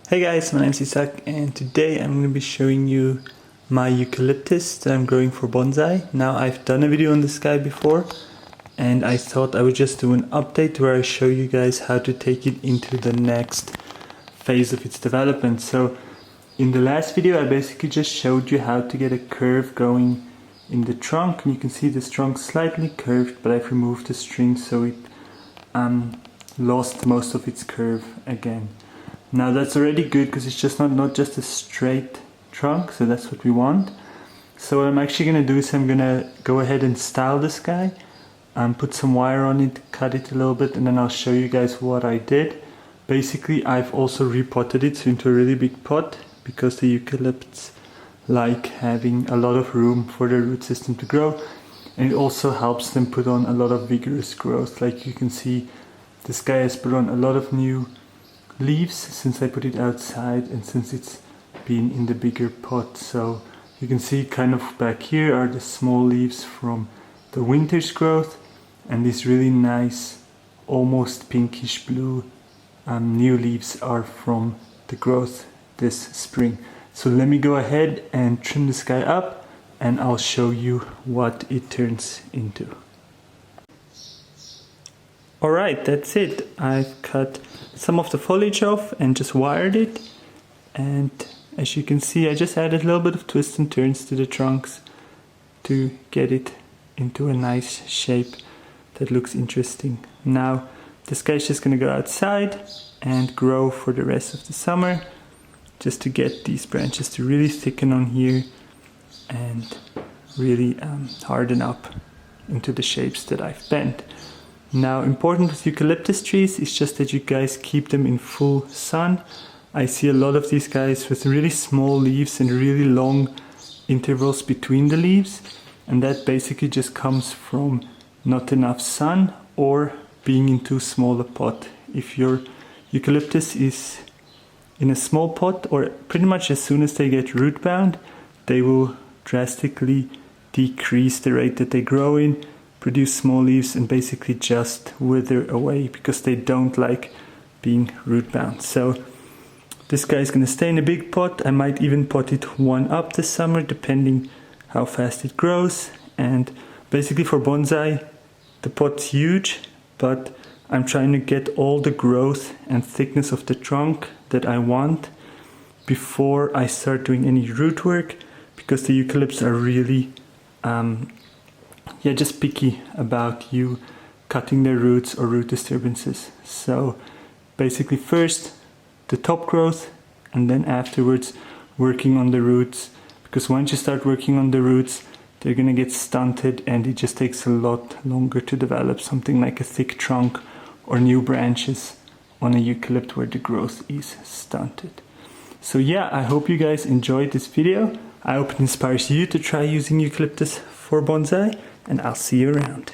Hey guys, my name's Isaac and today I'm going to be showing you my eucalyptus that I'm growing for bonsai. Now I've done a video on this guy before and I thought I would just do an update where I show you guys how to take it into the next phase of its development. So in the last video I basically just showed you how to get a curve going in the trunk, and you can see this trunk slightly curved, but I've removed the string so it lost most of its curve again. Now that's already good because it's just not just a straight trunk, so that's what we want. So what I'm actually going to do is I'm going to go ahead and style this guy and put some wire on it, cut it a little bit, and then I'll show you guys what I did. Basically I've also repotted it into a really big pot because the eucalypts like having a lot of room for the root system to grow, and it also helps them put on a lot of vigorous growth. Like you can see, this guy has put on a lot of new leaves since I put it outside and since it's been in the bigger pot. So you can see kind of back here are the small leaves from the winter's growth, and these really nice almost pinkish blue new leaves are from the growth this spring. So let me go ahead and trim this guy up and I'll show you what it turns into. Alright, that's it. I've cut some of the foliage off and just wired it, and as you can see I just added a little bit of twists and turns to the trunks to get it into a nice shape that looks interesting. Now this guy's just going to go outside and grow for the rest of the summer, just to get these branches to really thicken on here and really harden up into the shapes that I've bent. Now, important with eucalyptus trees is just that you guys keep them in full sun. I see a lot of these guys with really small leaves and really long intervals between the leaves, and that basically just comes from not enough sun or being in too small a pot. If your eucalyptus is in a small pot, or pretty much as soon as they get root bound, they will drastically decrease the rate that they grow in, produce small leaves, and basically just wither away because they don't like being root bound. So this guy is going to stay in a big pot. I might even pot it one up this summer depending how fast it grows. And basically for bonsai the pot's huge, but I'm trying to get all the growth and thickness of the trunk that I want before I start doing any root work, because the eucalypts are really just picky about you cutting their roots or root disturbances. So basically first the top growth and then afterwards working on the roots, because once you start working on the roots they're gonna get stunted and it just takes a lot longer to develop something like a thick trunk or new branches on a eucalypt where the growth is stunted. So yeah, I hope you guys enjoyed this video. I hope it inspires you to try using eucalyptus for bonsai, and I'll see you around.